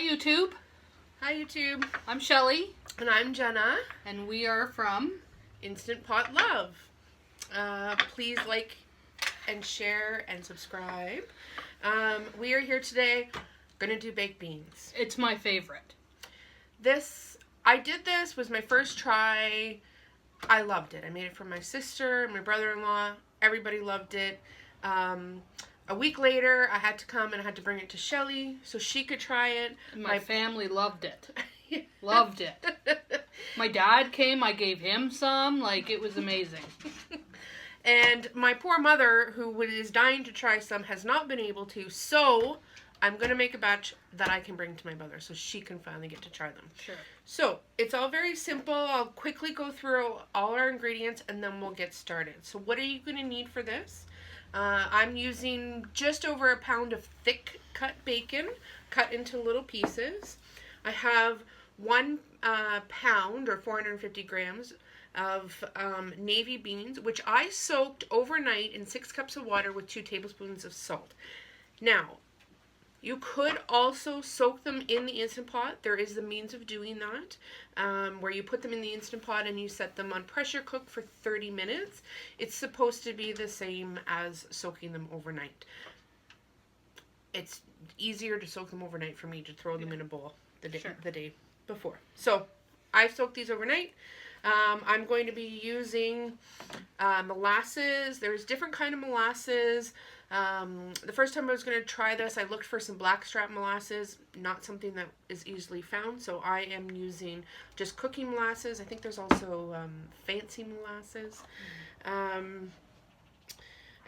YouTube. Hi YouTube. I'm Shelly. And I'm Jenna. And we are from Instant Pot Love. Please like and share and subscribe. We are here today going to do baked beans. It's my favorite. I did this, was my first try. I loved it. I made it for my sister, my brother-in-law. Everybody loved it. A week later, I had to come and I had to bring it to Shelly so she could try it. My family loved it. Loved it. My dad came, I gave him some. It was amazing. And my poor mother, who is dying to try some, has not been able to. So I'm going to make a batch that I can bring to my mother so she can finally get to try them. Sure. So it's all very simple. I'll quickly go through all our ingredients and then we'll get started. So what are you going to need for this? I'm using just over a pound of thick cut bacon cut into little pieces. I have 1 pound or 450 grams of navy beans, which I soaked overnight in 6 cups of water with 2 tablespoons of salt. Now, you could also soak them in the Instant Pot. There is the means of doing that, where you put them in the Instant Pot and you set them on pressure cook for 30 minutes. It's supposed to be the same as soaking them overnight. It's easier to soak them overnight for me to throw them in a bowl the day before. So I soaked these overnight. I'm going to be using molasses. There's different kind of molasses. The first time I was going to try this, I looked for some blackstrap molasses, not something that is easily found, so I am using just cooking molasses. I think there's also fancy molasses.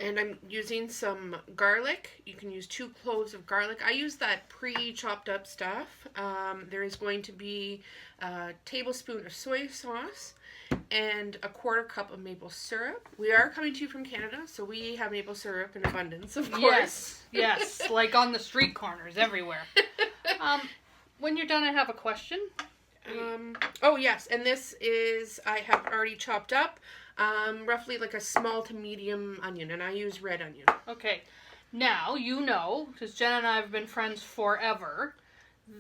And I'm using some garlic. You can use 2 cloves of garlic. I use that pre-chopped up stuff. There is going to be a tablespoon of soy sauce and a 1/4 cup of maple syrup. We are coming to you from Canada, so we have maple syrup in abundance, of course. Yes, like on the street corners everywhere. When you're done, I have a question. Oh yes, and this is, I have already chopped up roughly like a small to medium onion, and I use red onion. Okay, now you know, because Jen and I have been friends forever,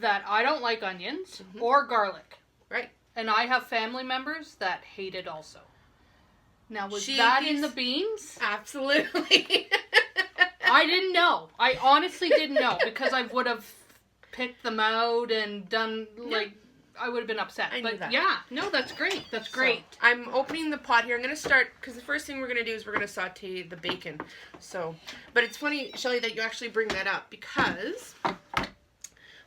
that I don't like onions or garlic. Right. And I have family members that hate it also. Now, was that in the beans? Absolutely. I didn't know. I honestly didn't know, because I would have picked them out and done, I would have been upset. I knew that. Yeah, no, that's great. That's great. So, I'm opening the pot here. I'm going to start, because the first thing we're going to do is we're going to saute the bacon. So, but it's funny, Shelly, that you actually bring that up, because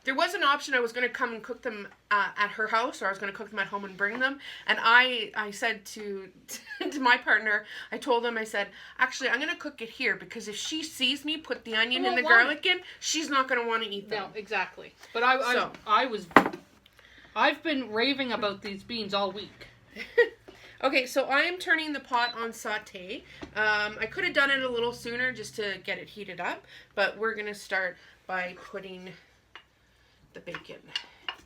there was an option. I was going to come and cook them at her house, or I was going to cook them at home and bring them. And I said to my partner, I told him, I said, actually, I'm going to cook it here, because if she sees me put the onion and the garlic in, she's not going to want to eat them. No, exactly. But I've been raving about these beans all week. Okay, so I am turning the pot on sauté. I could have done it a little sooner just to get it heated up, but we're going to start by putting the bacon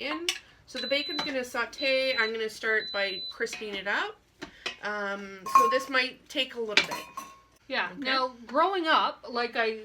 in. So the bacon's going to saute. I'm going to start by crisping it up. So this might take a little bit. Yeah. Okay. Now, growing up, like I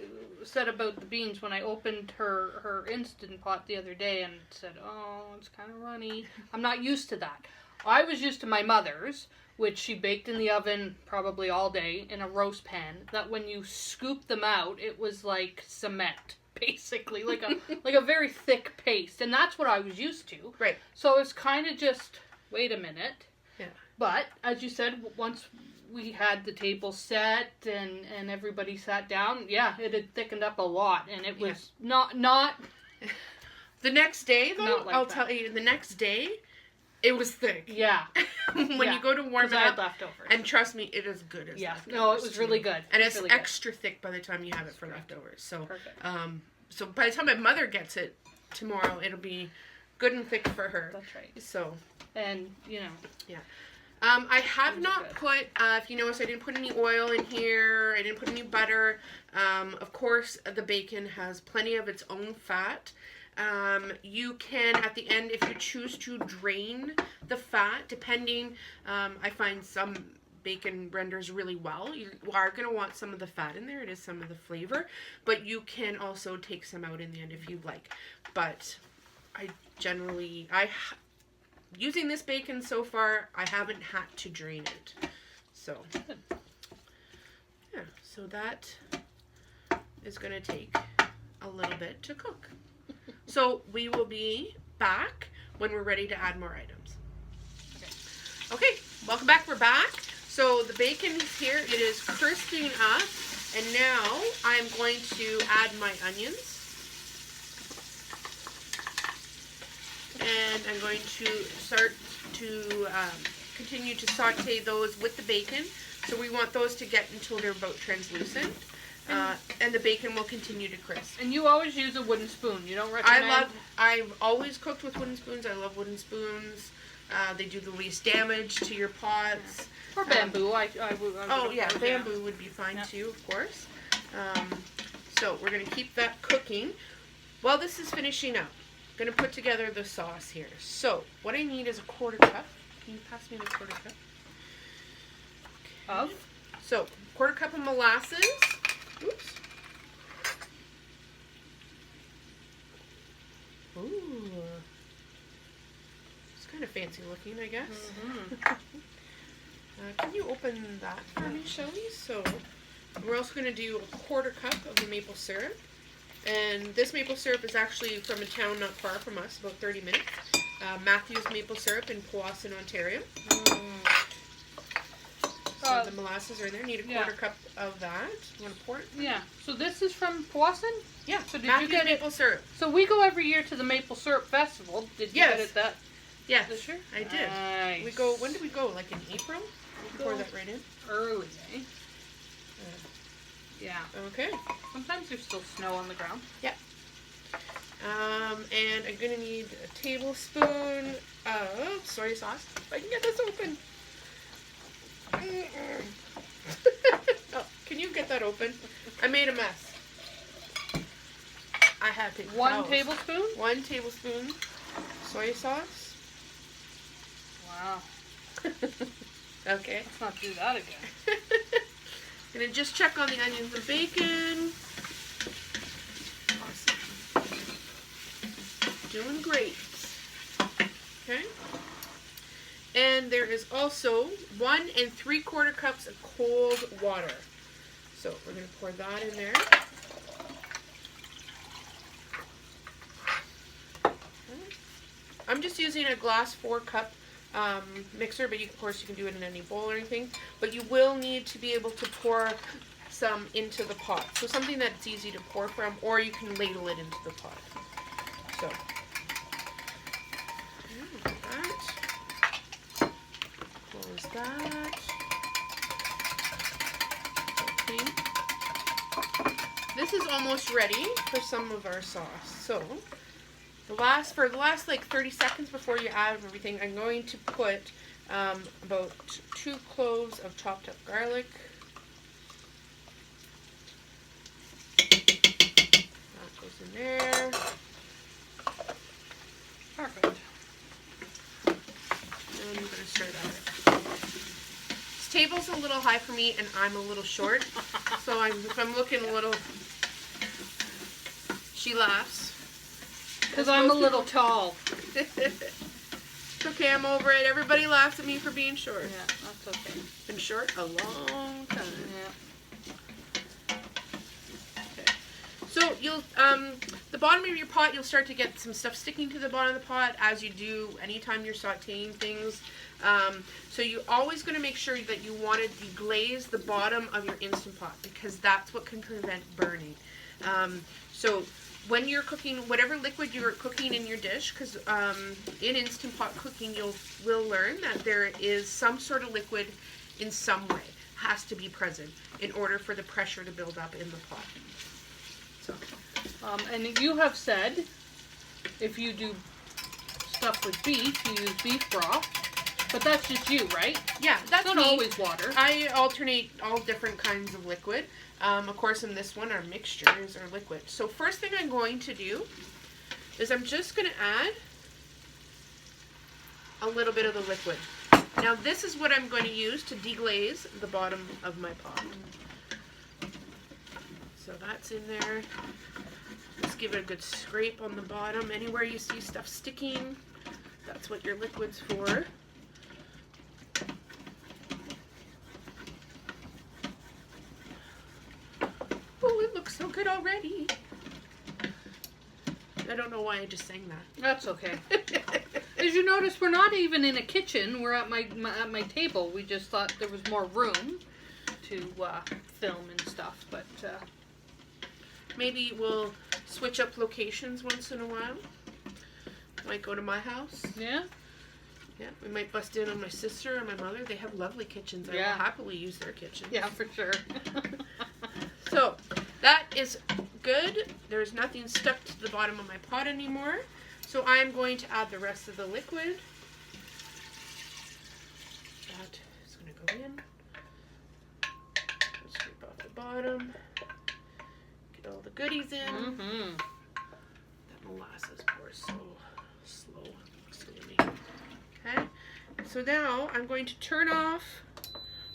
said about the beans when I opened her Instant Pot the other day and said, oh, it's kind of runny. I'm not used to that. I was used to my mother's, which she baked in the oven probably all day in a roast pan, that when you scoop them out, it was like cement, basically, like a very thick paste. And that's what I was used to. Right. So it's kind of just, wait a minute. Yeah. But, as you said, once we had the table set and everybody sat down, yeah, it had thickened up a lot, and it was not the next day, though, like I'll tell you, the next day, it was thick. Yeah. When you go to warm it up, leftovers. And trust me, it is good as leftovers. No, it was really good. And it's really extra thick by the time you have it for leftovers. So, perfect. So by the time my mother gets it tomorrow, it'll be good and thick for her. That's right. So. And, Yeah. I have not put, if you notice, I didn't put any oil in here. I didn't put any butter. Of course, the bacon has plenty of its own fat. You can, at the end, if you choose to drain the fat, depending, I find some bacon renders really well. You are going to want some of the fat in there. It is some of the flavor. But you can also take some out in the end if you'd like. But using this bacon so far, I haven't had to drain it. So, yeah, so that is going to take a little bit to cook. So we will be back when we're ready to add more items. Okay, welcome back. We're back. So the bacon is here. It is crisping up. And now I'm going to add my onions. And I'm going to start to continue to saute those with the bacon. So we want those to get until they're about translucent. And the bacon will continue to crisp. And you always use a wooden spoon. You don't recommend? I've always cooked with wooden spoons. I love wooden spoons. They do the least damage to your pots. Or bamboo. Bamboo would be fine too, of course. So we're going to keep that cooking. While this is finishing up, I'm going to put together the sauce here. So what I need is a 1/4 cup. Can you pass me the 1/4 cup? Of? So 1/4 cup of molasses. Oops. Ooh. It's kind of fancy looking, I guess. Mm-hmm. Can you open that for me, Shelly? So we're also going to do a 1/4 cup of the maple syrup. And this maple syrup is actually from a town not far from us, about 30 minutes. Matthew's Maple Syrup in Powassan, Ontario. So the molasses are in there. Need a 1/4 cup of that. You want to pour it? Yeah. So this is from Powassan? Yeah. So did Matthew's you get Maple Syrup. So we go every year to the Maple Syrup Festival. Did you get it that Yes, this year? I did. Nice. We go. When did we go? Like in April? We pour that right in. Early, eh? Yeah. Okay. Sometimes there's still snow on the ground. Yeah. And I'm gonna need a tablespoon of soy sauce. If I can get this open. Oh, can you get that open? I made a mess. I had to. 1 tablespoon? 1 tablespoon soy sauce. Wow. Okay. Let's not do that again. Gonna just check on the onions and bacon. Awesome. Doing great. Okay. And there is also 1 3/4 cups of cold water. So we're gonna pour that in there. I'm just using a glass 4-cup mixer, but of course you can do it in any bowl or anything. But you will need to be able to pour some into the pot. So something that's easy to pour from, or you can ladle it into the pot. So, that. Close that. Okay. This is almost ready for some of our sauce. So, for the last like 30 seconds before you add everything, I'm going to put about 2 cloves of chopped up garlic. That goes in there. Perfect. And I'm going to stir that. This table's a little high for me, and I'm a little short. So if I'm looking a little, she laughs. Because I'm a little tall. It's okay, I'm over it. Everybody laughs at me for being short. Yeah, that's okay. Been short a long time. Yeah. Okay. So you'll the bottom of your pot, you'll start to get some stuff sticking to the bottom of the pot, as you do anytime you're sauteing things. So you're always going to make sure that you want to deglaze the bottom of your Instant Pot, because that's what can prevent burning. So when you're cooking, whatever liquid you're cooking in your dish, because in Instant Pot cooking, will learn that there is some sort of liquid in some way has to be present in order for the pressure to build up in the pot. So, and you have said if you do stuff with beef, you use beef broth, but that's just you, right? Yeah, that's not me. always water. I alternate all different kinds of liquid. Of course, in this one, our mixtures are liquid. So first thing I'm going to do is I'm just going to add a little bit of the liquid. Now this is what I'm going to use to deglaze the bottom of my pot. So that's in there. Just give it a good scrape on the bottom. Anywhere you see stuff sticking, that's what your liquid's for. Oh, it looks so good already. I don't know why I just sang that. That's okay. As you notice, we're not even in a kitchen. We're at my table. We just thought there was more room to film and stuff, but maybe we'll switch up locations once in a while. Might go to my house. Yeah? Yeah, we might bust in on my sister or my mother. They have lovely kitchens. I Yeah. will happily use their kitchen. Yeah, for sure. So, that is good. There's nothing stuck to the bottom of my pot anymore. So I'm going to add the rest of the liquid. That is going to go in. Scrape off the bottom. Get all the goodies in. Mm-hmm. That molasses pours so slow. Slowly. Okay. So now I'm going to turn off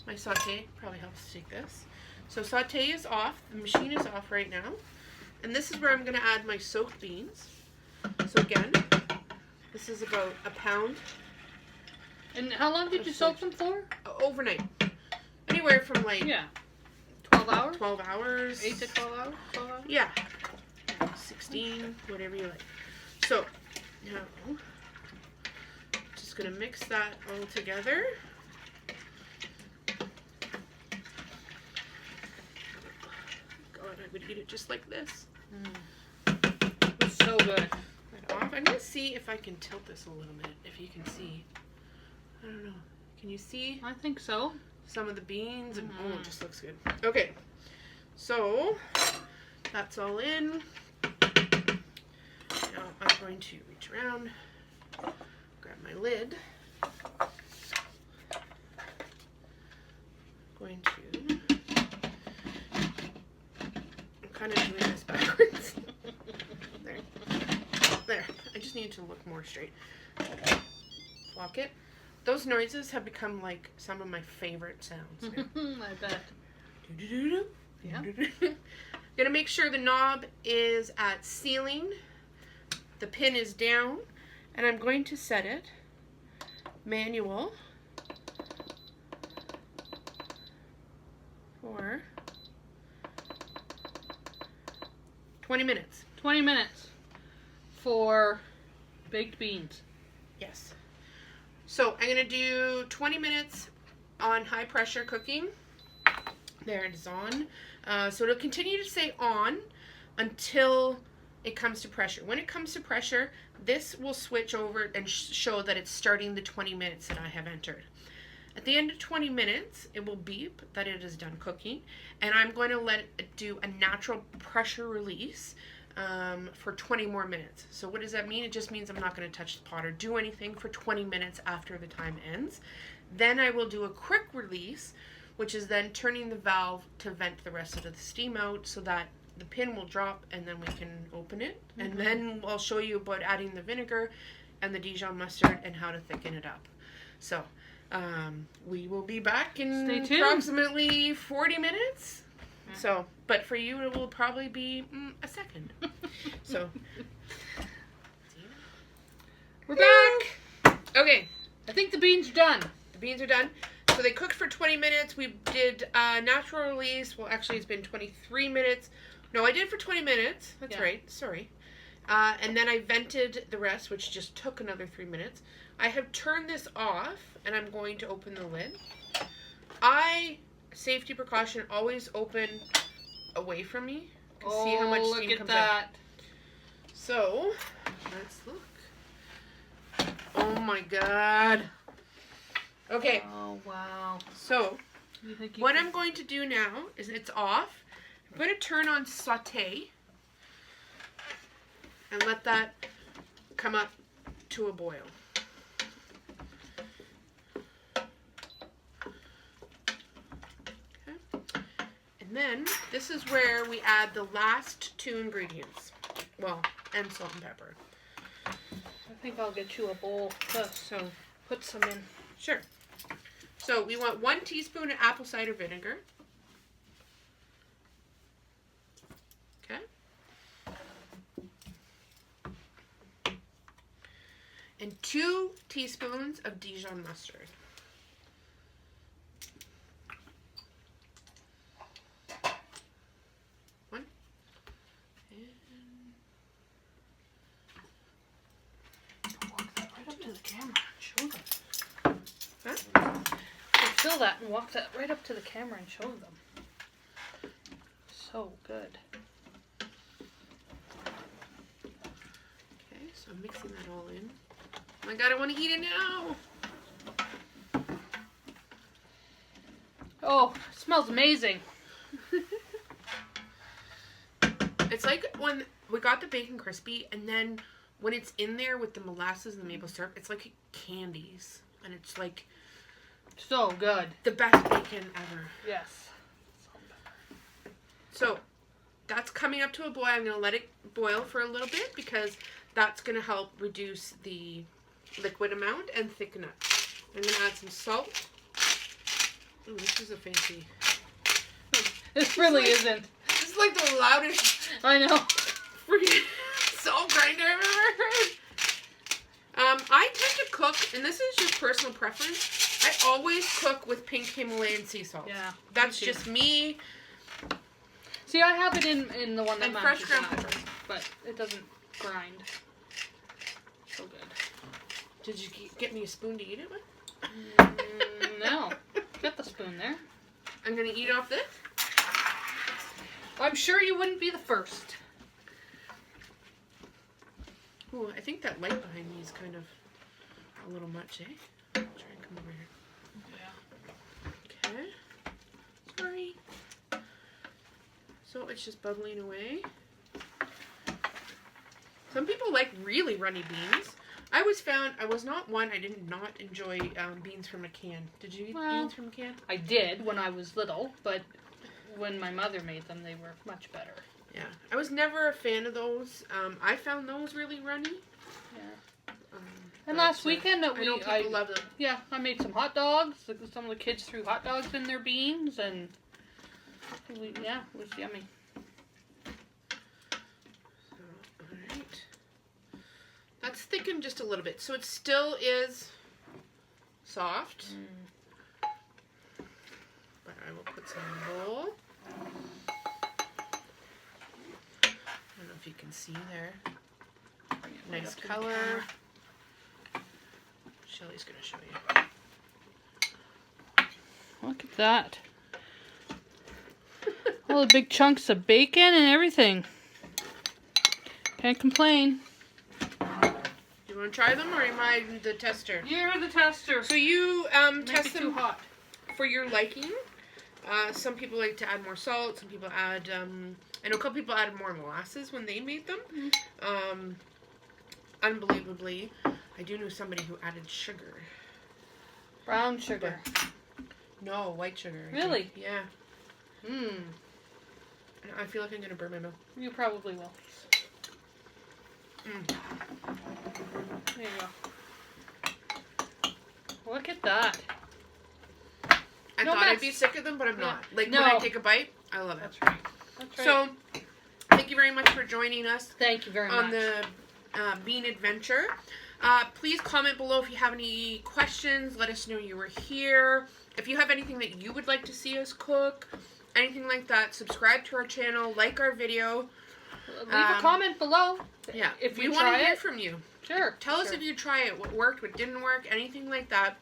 my sauté. Probably helps to take this. So sauté is off. The machine is off right now. And this is where I'm going to add my soaked beans. So again, this is about a pound. And how long did you soak them for? Overnight. Anywhere from like 12 hours? 12 hours. 8 to 12 hours? 12 hours? Yeah. 16, whatever you like. So, now, just going to mix that all together. God, I would eat it just like this. It's so good. Right off. I'm going to see if I can tilt this a little bit, if you can see. I don't know. Can you see I think so. some of the beans? And oh, it just looks good. Okay. So, that's all in. Now I'm going to reach around, grab my lid. Going to, I'm kind of doing this backwards. There. I just need to look more straight. Lock it. Those noises have become like some of my favorite sounds now. I bet. Do-do-do-do. Yeah. Gonna make sure the knob is at sealing. The pin is down. And I'm going to set it manual for 20 minutes. 20 minutes for baked beans. Yes. So I'm going to do 20 minutes on high pressure cooking. There it is on. So it'll continue to stay on until it comes to pressure. When it comes to pressure, this will switch over and show that it's starting the 20 minutes that I have entered. At the end of 20 minutes, it will beep that it is done cooking. And I'm going to let it do a natural pressure release for 20 more minutes. So what does that mean? It just means I'm not going to touch the pot or do anything for 20 minutes after the time ends. Then I will do a quick release, which is then turning the valve to vent the rest of the steam out so that the pin will drop and then we can open it. And then I'll show you about adding the vinegar and the Dijon mustard and how to thicken it up. So we will be back in approximately 40 minutes. So, but for you, it will probably be a second. So, we're back. Okay. I think the beans are done. The beans are done. So they cooked for 20 minutes. We did natural release. Well, actually, it's been 23 minutes. No, I did for 20 minutes. That's right. Sorry. And then I vented the rest, which just took another 3 minutes. I have turned this off, and I'm going to open the lid. Safety precaution, always open away from me. See how much steam comes out. So, let's look. Oh my god. Okay. Oh, wow. So, what I'm going to do now is it's off. I'm going to turn on sauté and let that come up to a boil. And then, this is where we add the last 2 ingredients. Well, and salt and pepper. I think I'll get you a bowl to put some in. Sure. So, we want 1 teaspoon of apple cider vinegar. Okay. and 2 teaspoons of Dijon mustard. One. Walk that right up to the camera and show them. Huh? Fill that and walk that right up to the camera and show them. So good. Okay, so I'm mixing that all in. Oh my god, I want to eat it now! Oh, it smells amazing. It's like when we got the bacon crispy, and then when it's in there with the molasses and the maple syrup, it's like candies. And it's like So good. the best bacon ever. Yes. So that's coming up to a boil. I'm going to let it boil for a little bit because that's going to help reduce the liquid amount and thicken it. I'm going to add some salt. Ooh, this is a fancy. This really like- isn't. This is like the loudest I know. freaking salt grinder I've ever heard. I tend to cook, and this is just personal preference, I always cook with pink Himalayan sea salt. Yeah. That's me too. just me. See, I have it in the one that And fresh matches ground that, pepper. but it doesn't grind. So good. Did you get me a spoon to eat it with? No. Get the spoon there. I'm going to eat off this. I'm sure you wouldn't be the first. Ooh, I think that light behind me is kind of a little much, eh? I'll try and come over here. Yeah. Okay. Sorry. So it's just bubbling away. Some people like really runny beans. I was not one, I did not enjoy beans from a can. Did you eat beans from a can? I did when I was little, but when my mother made them, they were much better. Yeah. I was never a fan of those. I found those really runny. Yeah. Um, And but, last weekend I know people love them. Yeah, I made some hot dogs. Some of the kids threw hot dogs in their beans, and it was yummy. Alright. That's thickened just a little bit. So it still is soft. But I will put some in the bowl. I don't know if you can see there. Nice color. Shelly's going to show you. Look at that. All the big chunks of bacon and everything. Can't complain. You want to try them, or am I the tester? You're the tester. So you test too them hot. for your liking. Some people like to add more salt. Some people add, I know a couple people added more molasses when they made them. Unbelievably, I do know somebody who added sugar. Brown sugar. No, white sugar. I Really? think. Yeah. I feel like I'm going to burn my mouth. You probably will. There you go. Look at that. I No thought I'd mess. be sick of them, but I'm not. Like, No. when I take a bite, I love it. That's right. That's right. So, thank you very much for joining us thank you very on much. the bean adventure. Please comment below if you have any questions. Let us know you were here. If you have anything that you would like to see us cook, anything like that, subscribe to our channel, like our video. Leave a comment below. Yeah, If we you want to try hear it. from you. Sure. Tell us sure. if you try it, what worked, what didn't work, anything like that.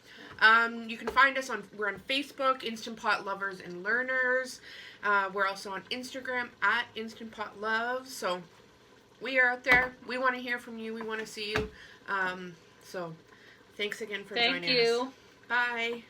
You can find us we're on Facebook, Instant Pot Lovers and Learners. We're also on Instagram at Instant Pot Loves. So we are out there. We want to hear from you. We want to see you. So thanks again for joining us. Thank you. Bye.